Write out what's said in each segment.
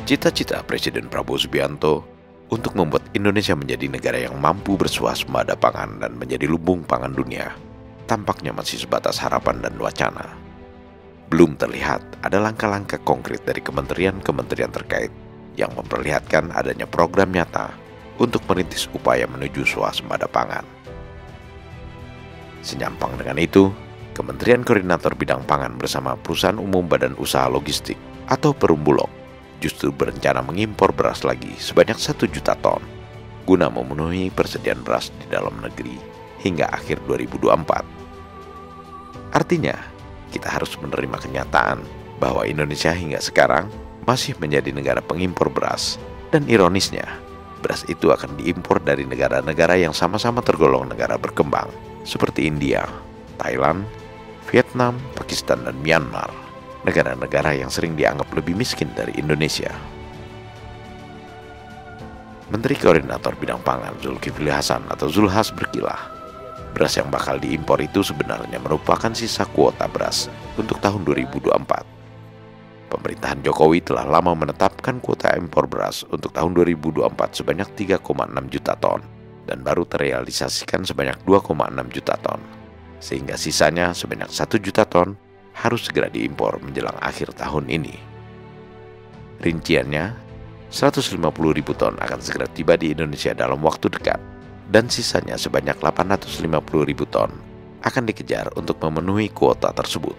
Cita-cita Presiden Prabowo Subianto untuk membuat Indonesia menjadi negara yang mampu berswasembada pangan dan menjadi lumbung pangan dunia tampaknya masih sebatas harapan dan wacana. Belum terlihat ada langkah-langkah konkret dari kementerian-kementerian terkait yang memperlihatkan adanya program nyata untuk merintis upaya menuju swasembada pangan. Senyampang dengan itu, Kementerian Koordinator Bidang Pangan bersama Perusahaan Umum Badan Usaha Logistik atau Perumbulog justru berencana mengimpor beras lagi sebanyak 1 juta ton guna memenuhi persediaan beras di dalam negeri hingga akhir 2024. Artinya, kita harus menerima kenyataan bahwa Indonesia hingga sekarang masih menjadi negara pengimpor beras, dan ironisnya, beras itu akan diimpor dari negara-negara yang sama-sama tergolong negara berkembang seperti India, Thailand, Vietnam, Pakistan, dan Myanmar, negara-negara yang sering dianggap lebih miskin dari Indonesia. Menteri Koordinator Bidang Pangan Zulkifli Hasan atau Zulhas berkilah, beras yang bakal diimpor itu sebenarnya merupakan sisa kuota beras untuk tahun 2024. Pemerintahan Jokowi telah lama menetapkan kuota impor beras untuk tahun 2024 sebanyak 3,6 juta ton dan baru terrealisasikan sebanyak 2,6 juta ton, sehingga sisanya sebanyak 1 juta ton harus segera diimpor menjelang akhir tahun ini. Rinciannya, 150.000 ton akan segera tiba di Indonesia dalam waktu dekat, dan sisanya sebanyak 850.000 ton akan dikejar untuk memenuhi kuota tersebut.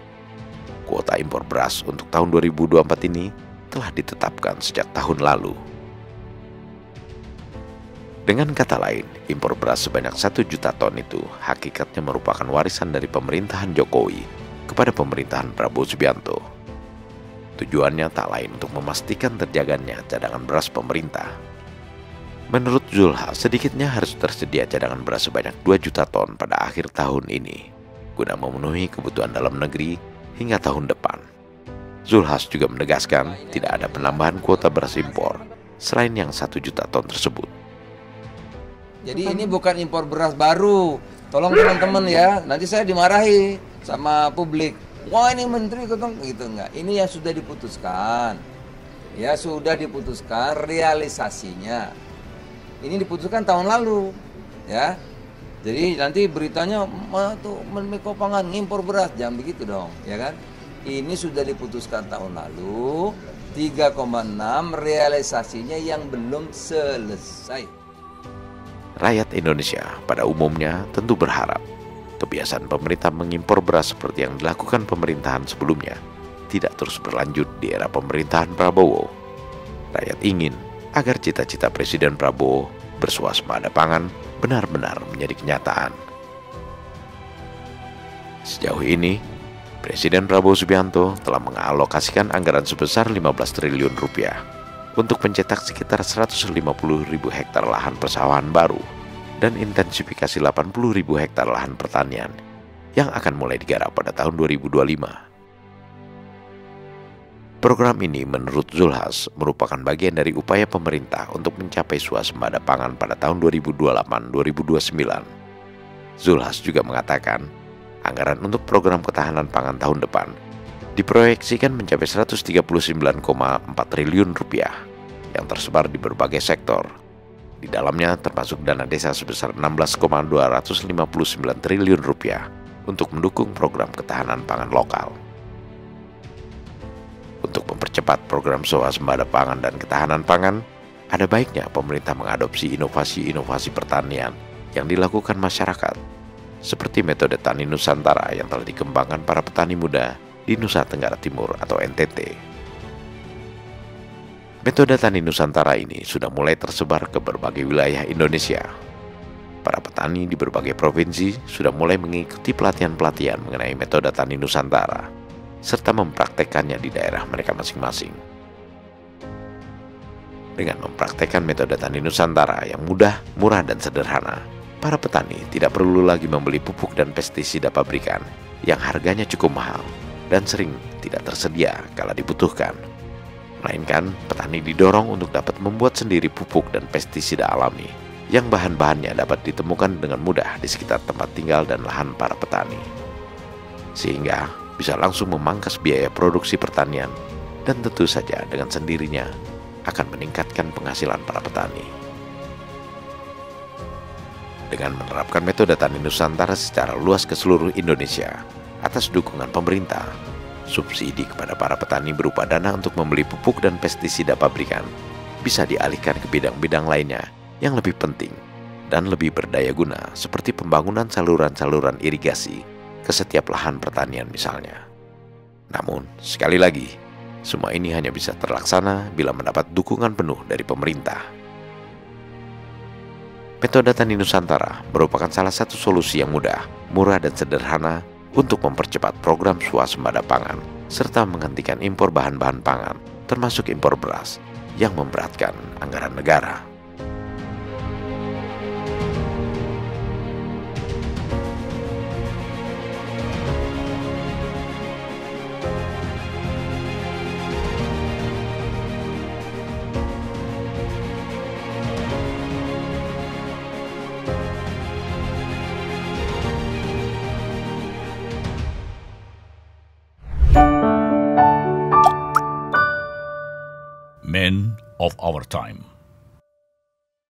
Kuota impor beras untuk tahun 2024 ini telah ditetapkan sejak tahun lalu. Dengan kata lain, impor beras sebanyak 1 juta ton itu hakikatnya merupakan warisan dari pemerintahan Jokowi kepada pemerintahan Prabowo Subianto. Tujuannya tak lain untuk memastikan terjaganya cadangan beras pemerintah. Menurut Zulhas, sedikitnya harus tersedia cadangan beras sebanyak 2 juta ton pada akhir tahun ini, guna memenuhi kebutuhan dalam negeri hingga tahun depan. Zulhas juga menegaskan tidak ada penambahan kuota beras impor selain yang 1 juta ton tersebut. Jadi ini bukan impor beras baru. Tolong teman-teman ya, nanti saya dimarahi sama publik. Wah ini menteri ketemu gitu enggak. Ini yang sudah diputuskan. Ya sudah diputuskan realisasinya. Ini diputuskan tahun lalu, ya. Jadi nanti beritanya tuh Menko Pangan ngimpor beras, jangan begitu dong, ya kan? Ini sudah diputuskan tahun lalu, 3,6 realisasinya yang belum selesai. Rakyat Indonesia pada umumnya tentu berharap kebiasaan pemerintah mengimpor beras seperti yang dilakukan pemerintahan sebelumnya tidak terus berlanjut di era pemerintahan Prabowo. Rakyat ingin agar cita-cita Presiden Prabowo berswasembada pangan benar-benar menjadi kenyataan. Sejauh ini, Presiden Prabowo Subianto telah mengalokasikan anggaran sebesar 15 triliun rupiah untuk mencetak sekitar 150.000 hektar lahan persawahan baru dan intensifikasi 80.000 hektar lahan pertanian yang akan mulai digarap pada tahun 2025. Program ini menurut Zulhas merupakan bagian dari upaya pemerintah untuk mencapai swasembada pangan pada tahun 2028-2029. Zulhas juga mengatakan, anggaran untuk program ketahanan pangan tahun depan diproyeksikan mencapai 139,4 triliun rupiah yang tersebar di berbagai sektor. Di dalamnya termasuk dana desa sebesar 16,259 triliun rupiah untuk mendukung program ketahanan pangan lokal. Untuk mempercepat program swasembada pangan dan ketahanan pangan, ada baiknya pemerintah mengadopsi inovasi-inovasi pertanian yang dilakukan masyarakat, seperti metode Tani Nusantara yang telah dikembangkan para petani muda di Nusa Tenggara Timur atau NTT. Metode Tani Nusantara ini sudah mulai tersebar ke berbagai wilayah Indonesia. Para petani di berbagai provinsi sudah mulai mengikuti pelatihan-pelatihan mengenai metode Tani Nusantara, serta mempraktekannya di daerah mereka masing-masing. Dengan mempraktekkan metode Tani Nusantara yang mudah, murah, dan sederhana, para petani tidak perlu lagi membeli pupuk dan pestisida pabrikan yang harganya cukup mahal dan sering tidak tersedia kala dibutuhkan. Melainkan, petani didorong untuk dapat membuat sendiri pupuk dan pestisida alami yang bahan-bahannya dapat ditemukan dengan mudah di sekitar tempat tinggal dan lahan para petani. Sehingga bisa langsung memangkas biaya produksi pertanian dan tentu saja dengan sendirinya akan meningkatkan penghasilan para petani. Dengan menerapkan metode Tani Nusantara secara luas ke seluruh Indonesia, atas dukungan pemerintah, subsidi kepada para petani berupa dana untuk membeli pupuk dan pestisida pabrikan bisa dialihkan ke bidang-bidang lainnya yang lebih penting dan lebih berdaya guna, seperti pembangunan saluran-saluran irigasi ke setiap lahan pertanian misalnya. Namun, sekali lagi, semua ini hanya bisa terlaksana bila mendapat dukungan penuh dari pemerintah. Metode Tani Nusantara merupakan salah satu solusi yang mudah, murah, dan sederhana untuk mempercepat program swasembada pangan, serta menghentikan impor bahan-bahan pangan, termasuk impor beras, yang memberatkan anggaran negara. Men of our time.